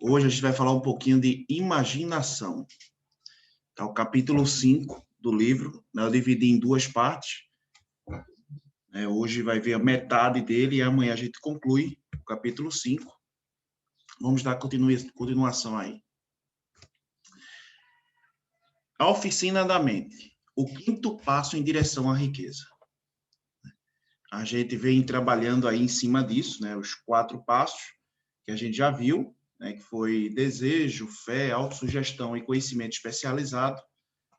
Hoje a gente vai falar um pouquinho de imaginação. Tá, o capítulo 5 do livro, né, eu dividi em duas partes. Hoje vai ver a metade dele e amanhã a gente conclui o capítulo 5. Vamos dar continuação aí. A oficina da mente. O quinto passo em direção à riqueza. A gente vem trabalhando aí em cima disso, né, os 4 passos que a gente já viu, né, que foi desejo, fé, autossugestão e conhecimento especializado.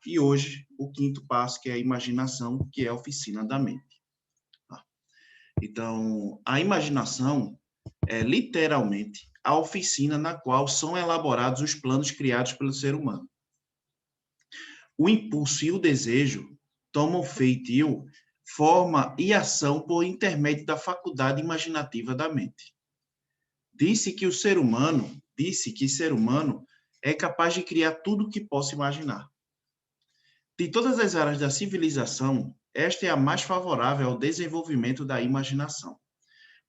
E hoje, o quinto passo, que é a imaginação, que é a oficina da mente. Então, a imaginação é literalmente a oficina na qual são elaborados os planos criados pelo ser humano. O impulso e o desejo tomam feitio, forma e ação por intermédio da faculdade imaginativa da mente. Disse que ser humano é capaz de criar tudo o que possa imaginar. De todas as áreas da civilização, esta é a mais favorável ao desenvolvimento da imaginação,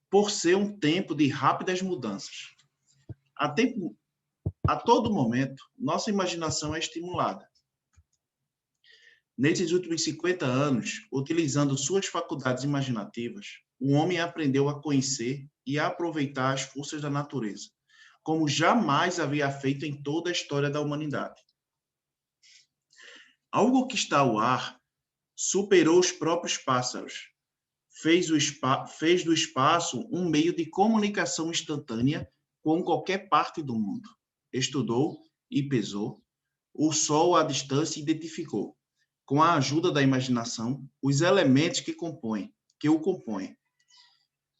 por ser um tempo de rápidas mudanças. A todo momento, nossa imaginação é estimulada. Nesses últimos 50 anos, utilizando suas faculdades imaginativas, o homem aprendeu a conhecer e a aproveitar as forças da natureza, como jamais havia feito em toda a história da humanidade. Algo que está ao ar superou os próprios pássaros, fez do espaço um meio de comunicação instantânea com qualquer parte do mundo. Estudou e pesou, o Sol à distância identificou, com a ajuda da imaginação, os elementos que o compõem.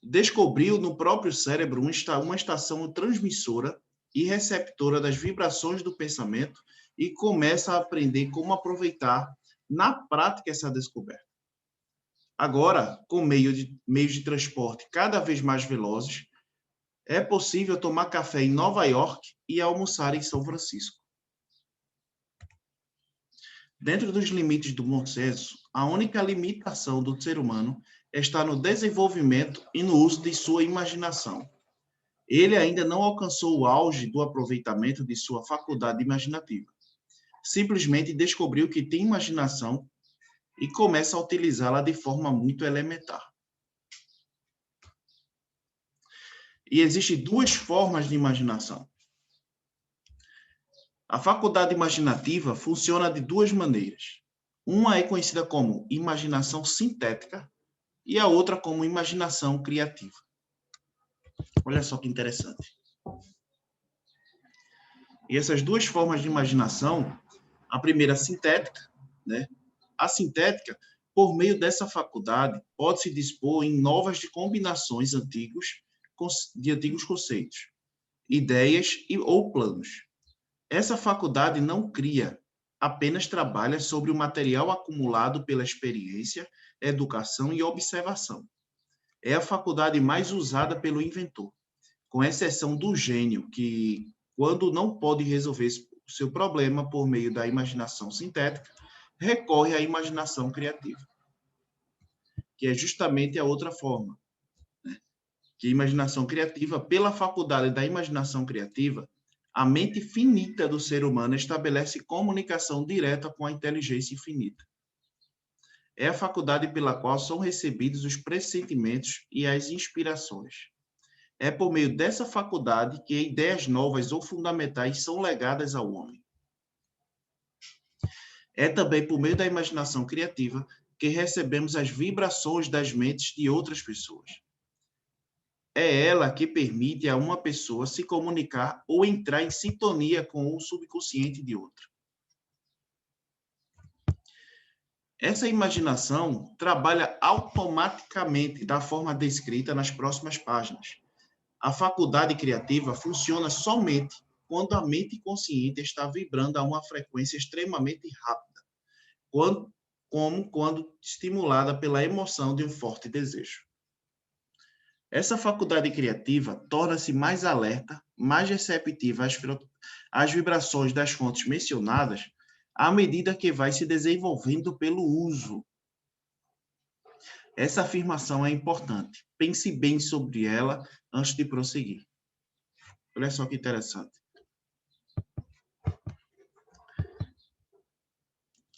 Descobriu no próprio cérebro uma estação transmissora e receptora das vibrações do pensamento e começa a aprender como aproveitar na prática essa descoberta. Agora, com meios de transporte cada vez mais velozes, é possível tomar café em Nova York e almoçar em São Francisco. Dentro dos limites do bom senso, a única limitação do ser humano está no desenvolvimento e no uso de sua imaginação. Ele ainda não alcançou o auge do aproveitamento de sua faculdade imaginativa. Simplesmente descobriu que tem imaginação e começa a utilizá-la de forma muito elementar. E existem duas formas de imaginação. A faculdade imaginativa funciona de duas maneiras. Uma é conhecida como imaginação sintética e a outra como imaginação criativa. Olha só que interessante. E essas duas formas de imaginação, a primeira sintética, né? A sintética, por meio dessa faculdade, pode-se dispor em novas de combinações de antigos conceitos, ideias ou planos. Essa faculdade não cria, apenas trabalha sobre o material acumulado pela experiência, educação e observação. É a faculdade mais usada pelo inventor, com exceção do gênio, que, quando não pode resolver o seu problema por meio da imaginação sintética, recorre à imaginação criativa, que é justamente a outra forma. Que a imaginação criativa, pela faculdade da imaginação criativa, a mente finita do ser humano estabelece comunicação direta com a inteligência infinita. É a faculdade pela qual são recebidos os pressentimentos e as inspirações. É por meio dessa faculdade que ideias novas ou fundamentais são legadas ao homem. É também por meio da imaginação criativa que recebemos as vibrações das mentes de outras pessoas. É ela que permite a uma pessoa se comunicar ou entrar em sintonia com o subconsciente de outra. Essa imaginação trabalha automaticamente da forma descrita nas próximas páginas. A faculdade criativa funciona somente quando a mente consciente está vibrando a uma frequência extremamente rápida, como quando estimulada pela emoção de um forte desejo. Essa faculdade criativa torna-se mais alerta, mais receptiva às vibrações das fontes mencionadas, à medida que vai se desenvolvendo pelo uso. Essa afirmação é importante. Pense bem sobre ela antes de prosseguir. Olha só que interessante.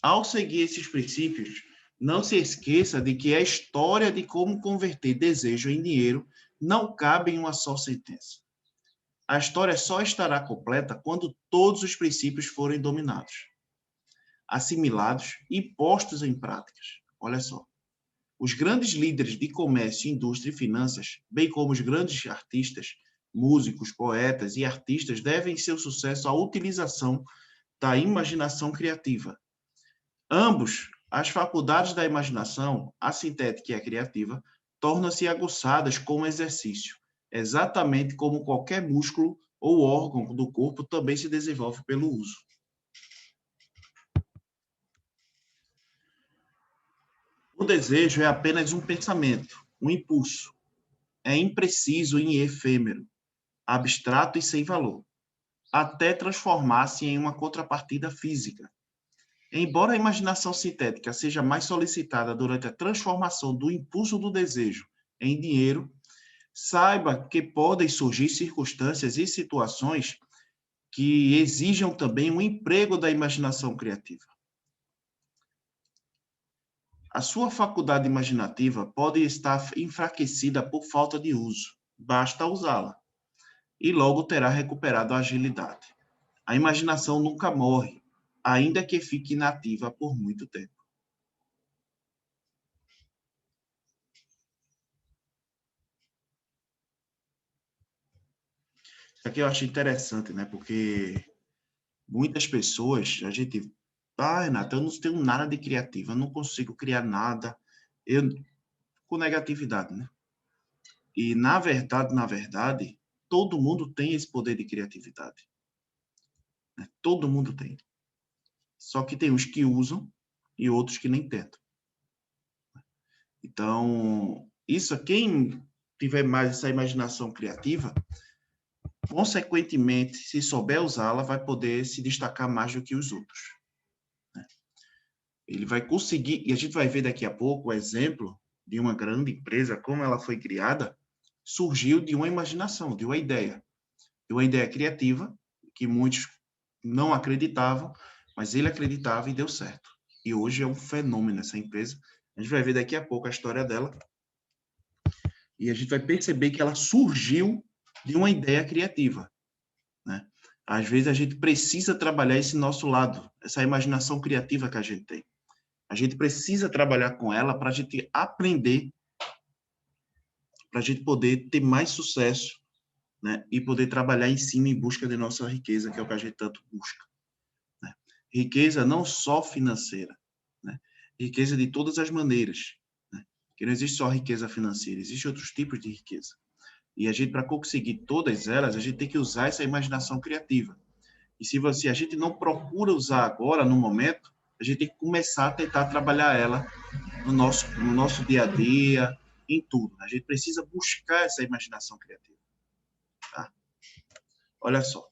Ao seguir esses princípios, não se esqueça de que a história de como converter desejo em dinheiro não cabe em uma só sentença. A história só estará completa quando todos os princípios forem dominados, assimilados e postos em práticas. Olha só. Os grandes líderes de comércio, indústria e finanças, bem como os grandes artistas, músicos, poetas e artistas, devem seu sucesso à utilização da imaginação criativa. Ambos, as faculdades da imaginação, a sintética e a criativa, tornam-se aguçadas com o exercício, exatamente como qualquer músculo ou órgão do corpo também se desenvolve pelo uso. O desejo é apenas um pensamento, um impulso. É impreciso e efêmero, abstrato e sem valor, até transformar-se em uma contrapartida física. Embora a imaginação sintética seja mais solicitada durante a transformação do impulso do desejo em dinheiro, saiba que podem surgir circunstâncias e situações que exijam também um emprego da imaginação criativa. A sua faculdade imaginativa pode estar enfraquecida por falta de uso, basta usá-la, e logo terá recuperado a agilidade. A imaginação nunca morre, ainda que fique inativa por muito tempo. Isso aqui eu acho interessante, né? Porque muitas pessoas, a gente, Renato, eu não tenho nada de criativo, eu não consigo criar nada, eu com negatividade, né? E na verdade, todo mundo tem esse poder de criatividade, né? Todo mundo tem. Só que tem uns que usam e outros que nem tentam. Então, isso quem tiver mais essa imaginação criativa, consequentemente, se souber usá-la, vai poder se destacar mais do que os outros. Ele vai conseguir, e a gente vai ver daqui a pouco o exemplo de uma grande empresa, como ela foi criada, surgiu de uma imaginação, de uma ideia criativa, que muitos não acreditavam, mas ele acreditava e deu certo. E hoje é um fenômeno essa empresa. A gente vai ver daqui a pouco a história dela, e a gente vai perceber que ela surgiu de uma ideia criativa, né? Às vezes a gente precisa trabalhar esse nosso lado, essa imaginação criativa que a gente tem. A gente precisa trabalhar com ela para a gente aprender, para a gente poder ter mais sucesso, né? E poder trabalhar em cima em busca de nossa riqueza, que é o que a gente tanto busca, né? Riqueza não só financeira, né? Riqueza de todas as maneiras, né? Porque não existe só riqueza financeira, existem outros tipos de riqueza. E a gente, para conseguir todas elas, a gente tem que usar essa imaginação criativa. E se a gente não procura usar agora, no momento, a gente tem que começar a tentar trabalhar ela no nosso dia a dia, em tudo. A gente precisa buscar essa imaginação criativa. Tá? Olha só.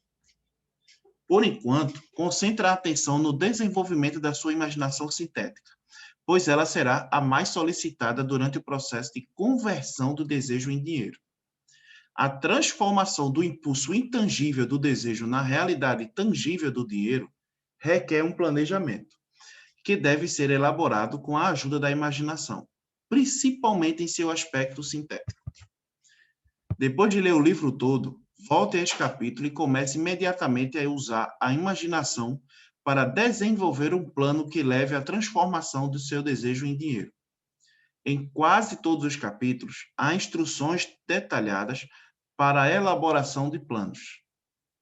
Por enquanto, concentre a atenção no desenvolvimento da sua imaginação sintética, pois ela será a mais solicitada durante o processo de conversão do desejo em dinheiro. A transformação do impulso intangível do desejo na realidade tangível do dinheiro requer um planejamento, que deve ser elaborado com a ajuda da imaginação, principalmente em seu aspecto sintético. Depois de ler o livro todo, volte a este capítulo e comece imediatamente a usar a imaginação para desenvolver um plano que leve à transformação do seu desejo em dinheiro. Em quase todos os capítulos, há instruções detalhadas para a elaboração de planos.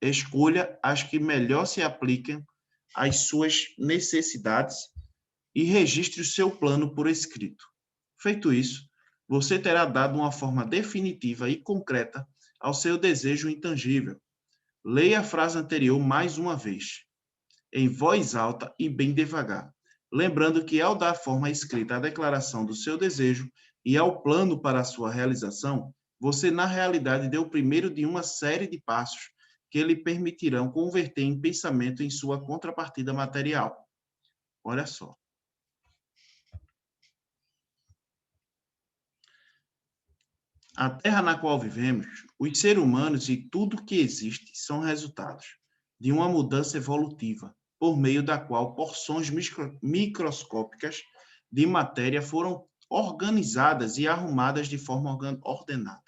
Escolha as que melhor se apliquem às suas necessidades e registre o seu plano por escrito. Feito isso, você terá dado uma forma definitiva e concreta ao seu desejo intangível. Leia a frase anterior mais uma vez, em voz alta e bem devagar, lembrando que ao dar forma escrita à declaração do seu desejo e ao plano para a sua realização, você na realidade deu o primeiro de uma série de passos que lhe permitirão converter em pensamento em sua contrapartida material. Olha só. A Terra na qual vivemos, os seres humanos e tudo que existe são resultados de uma mudança evolutiva, por meio da qual porções microscópicas de matéria foram organizadas e arrumadas de forma ordenada.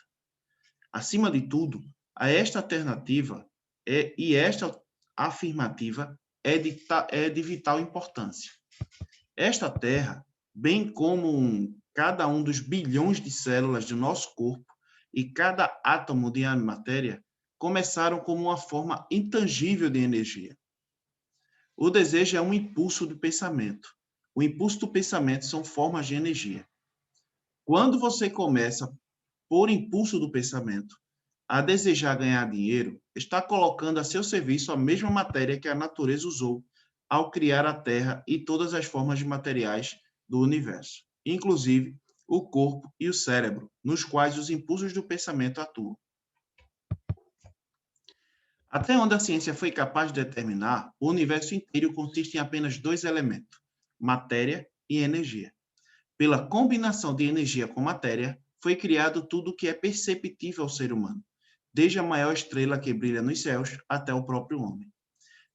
Acima de tudo, esta alternativa e esta afirmativa é de vital importância. Esta Terra, bem como cada um dos bilhões de células do nosso corpo e cada átomo de matéria, começaram como uma forma intangível de energia. O desejo é um impulso do pensamento. O impulso do pensamento são formas de energia. Quando você começa, por impulso do pensamento, a desejar ganhar dinheiro, está colocando a seu serviço a mesma matéria que a natureza usou ao criar a Terra e todas as formas de materiais do universo, inclusive o corpo e o cérebro, nos quais os impulsos do pensamento atuam. Até onde a ciência foi capaz de determinar, o universo inteiro consiste em apenas dois elementos, matéria e energia. Pela combinação de energia com matéria, foi criado tudo o que é perceptível ao ser humano, desde a maior estrela que brilha nos céus até o próprio homem.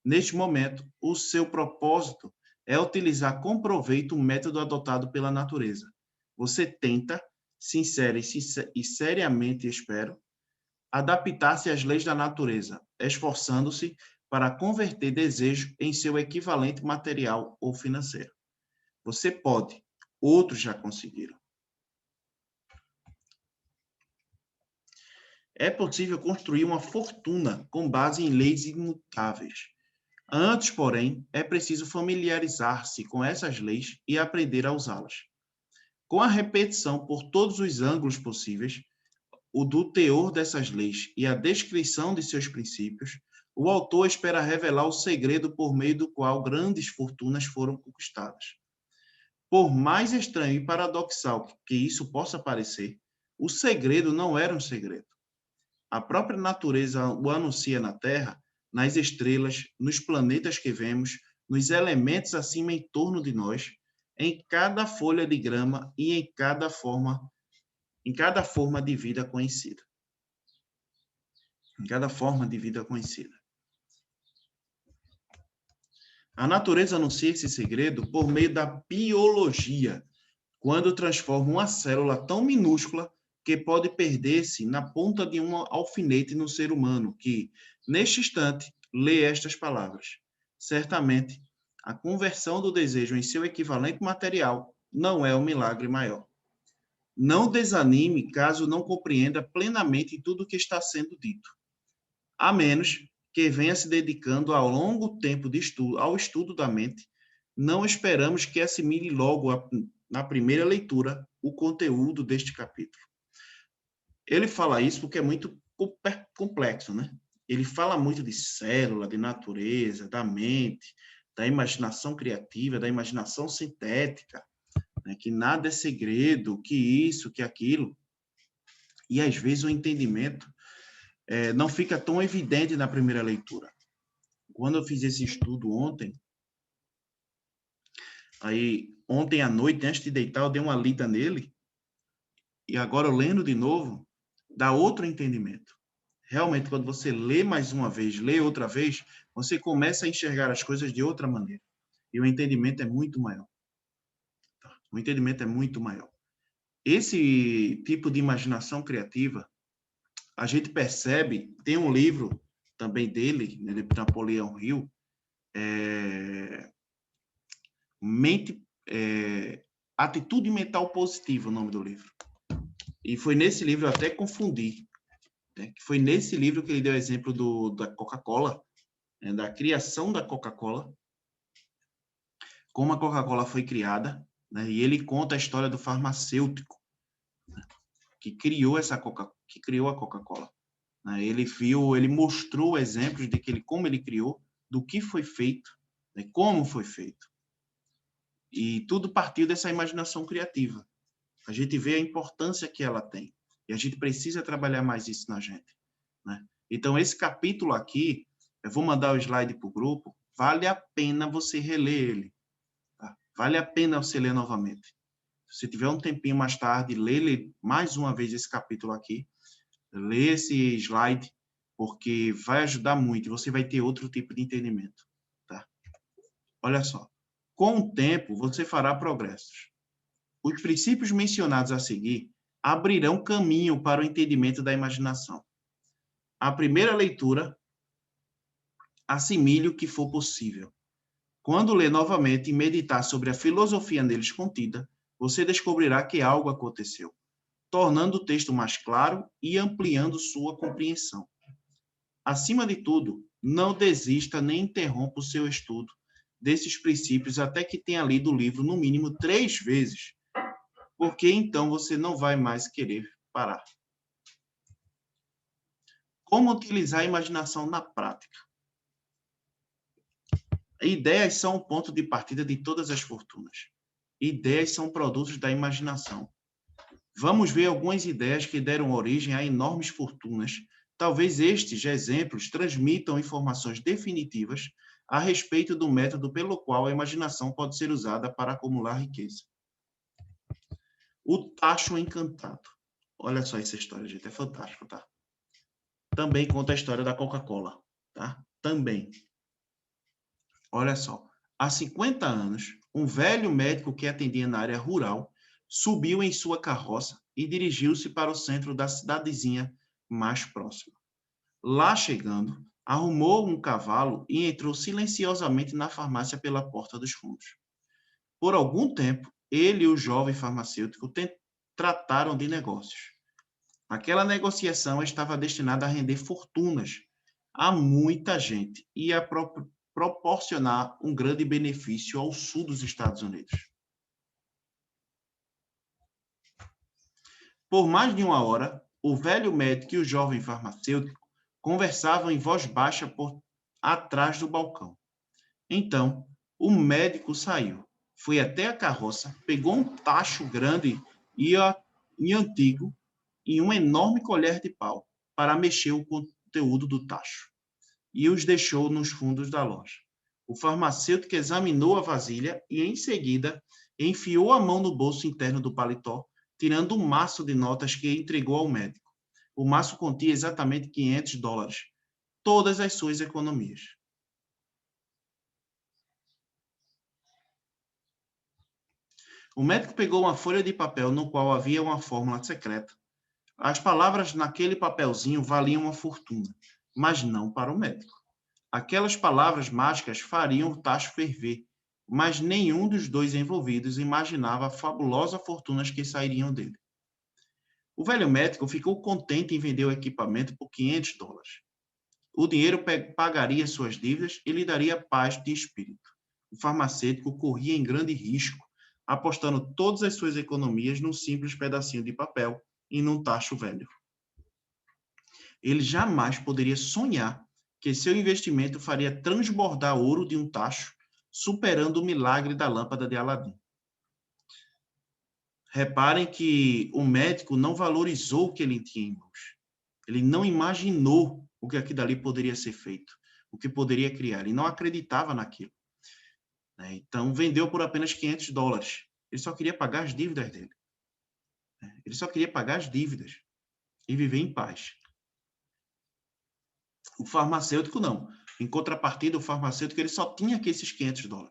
Neste momento, o seu propósito é utilizar com proveito o método adotado pela natureza. Você tenta, sincera e seriamente espero, adaptar-se às leis da natureza, esforçando-se para converter desejo em seu equivalente material ou financeiro. Você pode, outros já conseguiram. É possível construir uma fortuna com base em leis imutáveis. Antes, porém, é preciso familiarizar-se com essas leis e aprender a usá-las. Com a repetição por todos os ângulos possíveis, o do teor dessas leis e a descrição de seus princípios, o autor espera revelar o segredo por meio do qual grandes fortunas foram conquistadas. Por mais estranho e paradoxal que isso possa parecer, o segredo não era um segredo. A própria natureza o anuncia na Terra, nas estrelas, nos planetas que vemos, nos elementos acima em torno de nós, em cada folha de grama e em cada forma de vida conhecida. Em cada forma de vida conhecida. A natureza anuncia esse segredo por meio da biologia, quando transforma uma célula tão minúscula que pode perder-se na ponta de um alfinete no ser humano, que, neste instante, lê estas palavras. Certamente, a conversão do desejo em seu equivalente material não é um milagre maior. Não desanime caso não compreenda plenamente tudo o que está sendo dito, a menos que venha se dedicando ao longo tempo de estudo, ao estudo da mente. Não esperamos que assimile logo, na primeira leitura, o conteúdo deste capítulo. Ele fala isso porque é muito complexo, né? Ele fala muito de célula, de natureza, da mente, da imaginação criativa, da imaginação sintética, né? Que nada é segredo, que isso, que aquilo. E, às vezes, o entendimento não fica tão evidente na primeira leitura. Quando eu fiz esse estudo ontem, ontem à noite, antes de deitar, eu dei uma lida nele, e agora eu lendo de novo, dá outro entendimento. Realmente, quando você lê mais uma vez, lê outra vez, você começa a enxergar as coisas de outra maneira. E o entendimento é muito maior. O entendimento é muito maior. Esse tipo de imaginação criativa, a gente percebe, tem um livro também dele, de Napoleão Hill, Atitude Mental Positiva, o nome do livro. E foi nesse livro, eu até confundi, né? Que foi nesse livro que ele deu o exemplo da Coca-Cola, né? Da criação da Coca-Cola, como a Coca-Cola foi criada, né? E ele conta a história do farmacêutico, né? que criou a Coca-Cola. Né? Ele mostrou exemplos de como ele criou, do que foi feito, né? Como foi feito. E tudo partiu dessa imaginação criativa. A gente vê a importância que ela tem. E a gente precisa trabalhar mais isso na gente, né? Então, esse capítulo aqui, eu vou mandar o slide para o grupo, vale a pena você reler ele. Tá? Vale a pena você ler novamente. Se tiver um tempinho mais tarde, lê mais uma vez esse capítulo aqui, lê esse slide, porque vai ajudar muito e você vai ter outro tipo de entendimento. Tá? Olha só. Com o tempo, você fará progressos. Os princípios mencionados a seguir abrirão caminho para o entendimento da imaginação. A primeira leitura, assimile o que for possível. Quando ler novamente e meditar sobre a filosofia neles contida, você descobrirá que algo aconteceu, tornando o texto mais claro e ampliando sua compreensão. Acima de tudo, não desista nem interrompa o seu estudo desses princípios até que tenha lido o livro no mínimo 3 vezes, porque então você não vai mais querer parar. Como utilizar a imaginação na prática? Ideias são o ponto de partida de todas as fortunas. Ideias são produtos da imaginação. Vamos ver algumas ideias que deram origem a enormes fortunas. Talvez estes exemplos transmitam informações definitivas a respeito do método pelo qual a imaginação pode ser usada para acumular riqueza. O tacho encantado. Olha só essa história, gente, é fantástico, tá? Também conta a história da Coca-Cola, tá? Também. Olha só, há 50 anos, um velho médico que atendia na área rural subiu em sua carroça e dirigiu-se para o centro da cidadezinha mais próxima. Lá chegando, arrumou um cavalo e entrou silenciosamente na farmácia pela porta dos fundos. Por algum tempo, ele e o jovem farmacêutico trataram de negócios. Aquela negociação estava destinada a render fortunas a muita gente e a proporcionar um grande benefício ao sul dos Estados Unidos. Por mais de uma hora, o velho médico e o jovem farmacêutico conversavam em voz baixa por atrás do balcão. Então, o médico saiu, foi até a carroça, pegou um tacho grande e antigo e uma enorme colher de pau para mexer o conteúdo do tacho e os deixou nos fundos da loja. O farmacêutico examinou a vasilha e, em seguida, enfiou a mão no bolso interno do paletó, tirando um maço de notas que entregou ao médico. O maço continha exatamente $500, todas as suas economias. O médico pegou uma folha de papel no qual havia uma fórmula secreta. As palavras naquele papelzinho valiam uma fortuna, mas não para o médico. Aquelas palavras mágicas fariam o tacho ferver, mas nenhum dos dois envolvidos imaginava a fabulosa fortuna que sairiam dele. O velho médico ficou contente em vender o equipamento por $500. O dinheiro pagaria suas dívidas e lhe daria paz de espírito. O farmacêutico corria em grande risco, apostando todas as suas economias num simples pedacinho de papel e num tacho velho. Ele jamais poderia sonhar que seu investimento faria transbordar ouro de um tacho, superando o milagre da lâmpada de Aladim. Reparem que o médico não valorizou o que ele tinha em mãos. Ele não imaginou o que aquilo ali poderia ser feito, o que poderia criar. Ele não acreditava naquilo. Então, vendeu por apenas $500. Ele só queria pagar as dívidas dele. Ele só queria pagar as dívidas e viver em paz. O farmacêutico não. Em contrapartida, o farmacêutico ele só tinha aqui esses $500.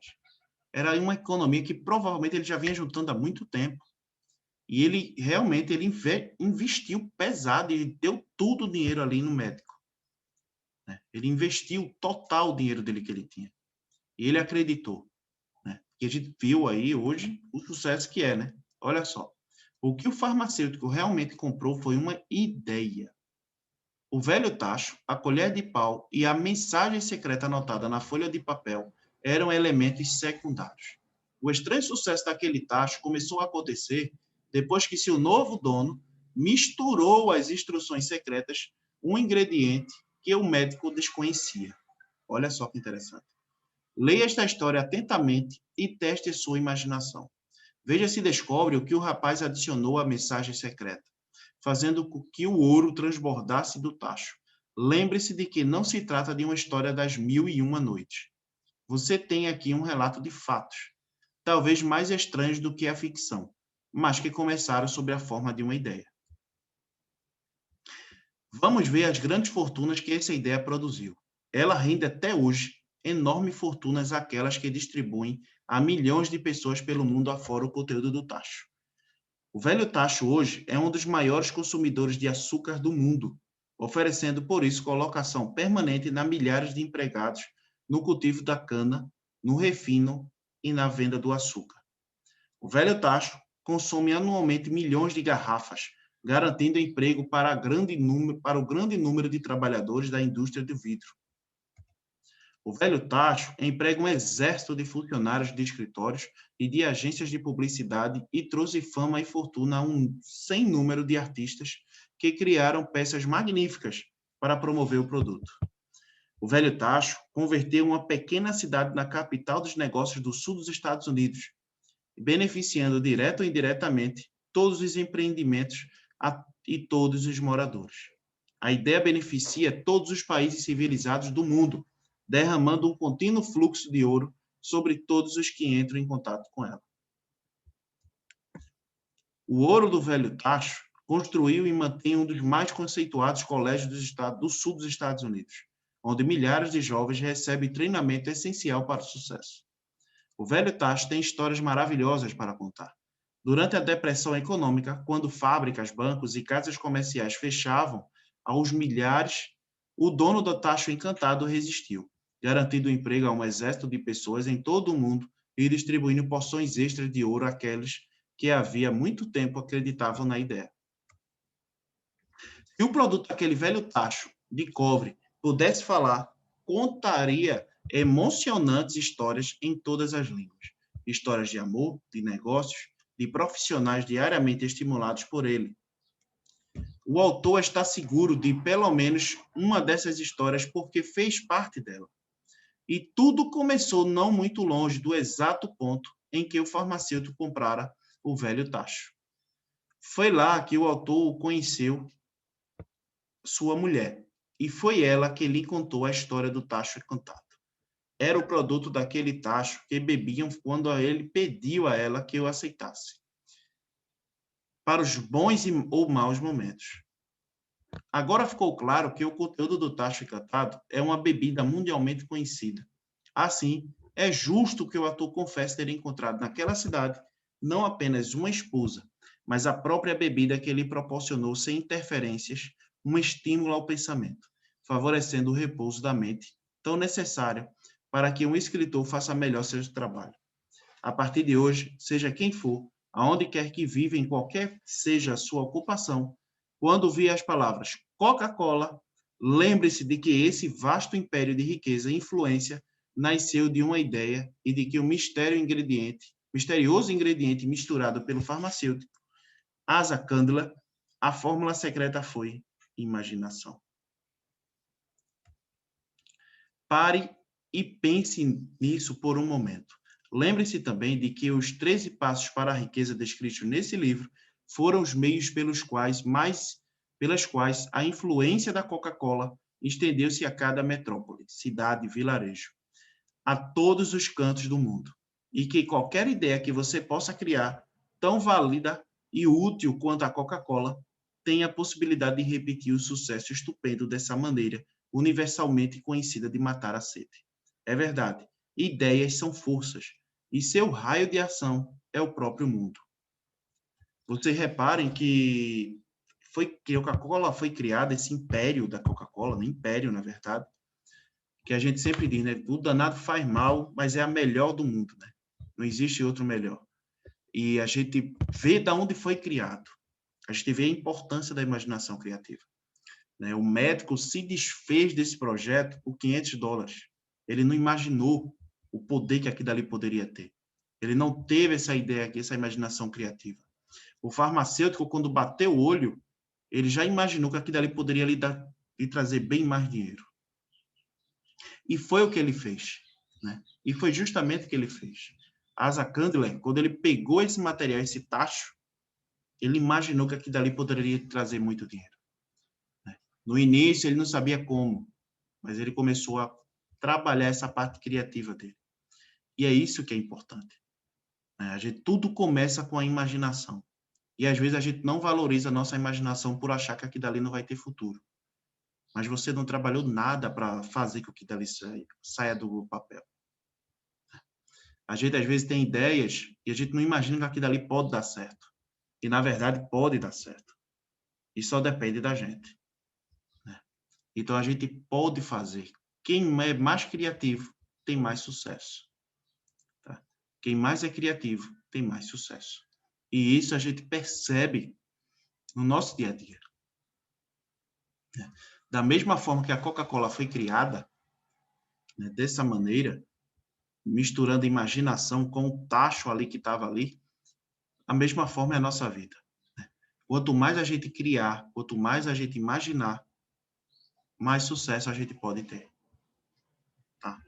Era uma economia que provavelmente ele já vinha juntando há muito tempo. E ele realmente investiu pesado e deu todo o dinheiro ali no médico. Ele investiu total o dinheiro dele que ele tinha. E ele acreditou. E a gente viu aí hoje o sucesso que é, né? Olha só. O que o farmacêutico realmente comprou foi uma ideia. O velho tacho, a colher de pau e a mensagem secreta anotada na folha de papel eram elementos secundários. O estranho sucesso daquele tacho começou a acontecer depois que seu novo dono misturou às instruções secretas um ingrediente que o médico desconhecia. Olha só que interessante. Leia esta história atentamente e teste sua imaginação. Veja se descobre o que o rapaz adicionou à mensagem secreta, fazendo com que o ouro transbordasse do tacho. Lembre-se de que não se trata de uma história das 1001 noites. Você tem aqui um relato de fatos, talvez mais estranhos do que a ficção, mas que começaram sob a forma de uma ideia. Vamos ver as grandes fortunas que essa ideia produziu. Ela rende até hoje enormes fortunas aquelas que distribuem a milhões de pessoas pelo mundo afora o conteúdo do tacho. O velho tacho hoje é um dos maiores consumidores de açúcar do mundo, oferecendo por isso colocação permanente na milhares de empregados no cultivo da cana, no refino e na venda do açúcar. O velho tacho consome anualmente milhões de garrafas, garantindo emprego para o grande número de trabalhadores da indústria do vidro. O velho tacho emprega um exército de funcionários de escritórios e de agências de publicidade e trouxe fama e fortuna a um sem número de artistas que criaram peças magníficas para promover o produto. O velho tacho converteu uma pequena cidade na capital dos negócios do sul dos Estados Unidos, beneficiando direto ou indiretamente todos os empreendimentos e todos os moradores. A ideia beneficia todos os países civilizados do mundo, derramando um contínuo fluxo de ouro sobre todos os que entram em contato com ela. O ouro do velho tacho construiu e mantém um dos mais conceituados colégios do sul dos Estados Unidos, onde milhares de jovens recebem treinamento essencial para o sucesso. O velho tacho tem histórias maravilhosas para contar. Durante a depressão econômica, quando fábricas, bancos e casas comerciais fechavam aos milhares, o dono do tacho encantado resistiu, garantindo emprego a um exército de pessoas em todo o mundo e distribuindo porções extras de ouro àqueles que havia muito tempo acreditavam na ideia. Se o produto daquele velho tacho de cobre pudesse falar, contaria emocionantes histórias em todas as línguas. Histórias de amor, de negócios, de profissionais diariamente estimulados por ele. O autor está seguro de pelo menos uma dessas histórias porque fez parte dela. E tudo começou não muito longe do exato ponto em que o farmacêutico comprara o velho tacho. Foi lá que o autor conheceu sua mulher, e foi ela que lhe contou a história do tacho encantado. Era o produto daquele tacho que bebiam quando ele pediu a ela que o aceitasse, para os bons ou maus momentos. Agora ficou claro que o conteúdo do tacho encantado é uma bebida mundialmente conhecida. Assim, é justo que o ator confesse ter encontrado naquela cidade não apenas uma esposa, mas a própria bebida que lhe proporcionou sem interferências um estímulo ao pensamento, favorecendo o repouso da mente, tão necessário para que um escritor faça melhor seu trabalho. A partir de hoje, seja quem for, aonde quer que viva, em qualquer que seja a sua ocupação, quando vir as palavras Coca-Cola, lembre-se de que esse vasto império de riqueza e influência nasceu de uma ideia e de que o misterioso ingrediente misturado pelo farmacêutico Asa Candler, a fórmula secreta foi imaginação. Pare e pense nisso por um momento. Lembre-se também de que os 13 passos para a riqueza descritos nesse livro foram os meios pelas quais a influência da Coca-Cola estendeu-se a cada metrópole, cidade, vilarejo, a todos os cantos do mundo. E que qualquer ideia que você possa criar, tão válida e útil quanto a Coca-Cola, tem a possibilidade de repetir o sucesso estupendo dessa maneira universalmente conhecida de matar a sede. É verdade, ideias são forças, e seu raio de ação é o próprio mundo. Vocês reparem que a Coca-Cola foi criada, esse império da Coca-Cola, um império, na verdade, que a gente sempre diz, né? O danado faz mal, mas é a melhor do mundo, né? Não existe outro melhor. E a gente vê de onde foi criado. A gente vê a importância da imaginação criativa. Né? O médico se desfez desse projeto por $500. Ele não imaginou o poder que aquilo dali poderia ter. Ele não teve essa ideia aqui, essa imaginação criativa. O farmacêutico, quando bateu o olho, ele já imaginou que aquilo dali poderia lhe trazer bem mais dinheiro. E foi o que ele fez. Né? E foi justamente o que ele fez. Asa Candler, quando ele pegou esse material, esse tacho, ele imaginou que aquilo dali poderia trazer muito dinheiro. Né? No início, ele não sabia como, mas ele começou a trabalhar essa parte criativa dele. E é isso que é importante. Né? Tudo começa com a imaginação. E às vezes a gente não valoriza a nossa imaginação por achar que aquilo dali não vai ter futuro. mas você não trabalhou nada para fazer com que dali saia do papel. A gente, às vezes, tem ideias e a gente não imagina que aquilo ali pode dar certo. E, na verdade, pode dar certo. E só depende da gente. Né? Então, a gente pode fazer. Quem é mais criativo tem mais sucesso. Tá? Quem mais é criativo tem mais sucesso. E isso a gente percebe no nosso dia a dia. Né? Da mesma forma que a Coca-Cola foi criada, né, dessa maneira, misturando imaginação com o tacho ali que estava ali, a mesma forma é a nossa vida. Quanto mais a gente criar, quanto mais a gente imaginar, mais sucesso a gente pode ter. Tá?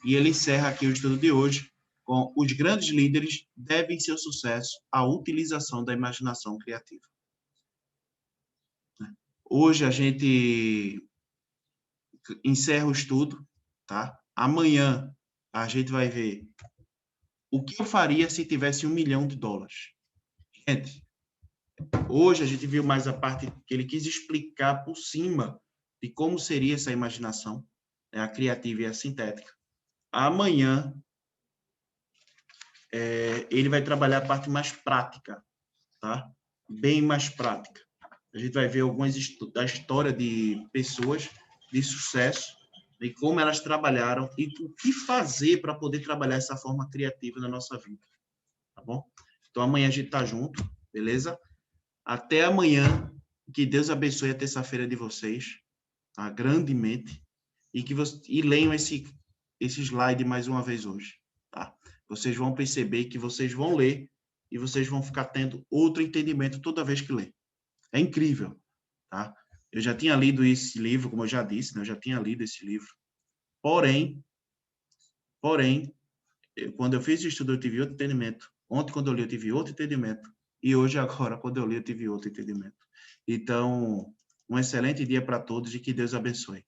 E ele encerra aqui o estudo de hoje com os grandes líderes devem seu sucesso à utilização da imaginação criativa. Hoje a gente encerra o estudo, tá? Amanhã a gente vai ver o que eu faria se tivesse $1 milhão. Gente, hoje a gente viu mais a parte que ele quis explicar por cima de como seria essa imaginação, né, a criativa e a sintética. Amanhã, ele vai trabalhar a parte mais prática, tá? Bem mais prática. A gente vai ver algumas da história de pessoas de sucesso e como elas trabalharam e o que fazer para poder trabalhar essa forma criativa na nossa vida, tá bom? Então, amanhã a gente tá junto, beleza? Até amanhã. Que Deus abençoe a terça-feira de vocês, tá? Grandemente. E leiam esse slide mais uma vez hoje, tá? Vocês vão perceber que vocês vão ler e vocês vão ficar tendo outro entendimento toda vez que ler. É incrível, tá? Eu já tinha lido esse livro, como eu já disse, né? Eu já tinha lido esse livro. Porém, quando eu fiz o estudo, eu tive outro entendimento. Ontem, quando eu li, eu tive outro entendimento. E hoje, agora, quando eu li, eu tive outro entendimento. Então, um excelente dia para todos e que Deus abençoe.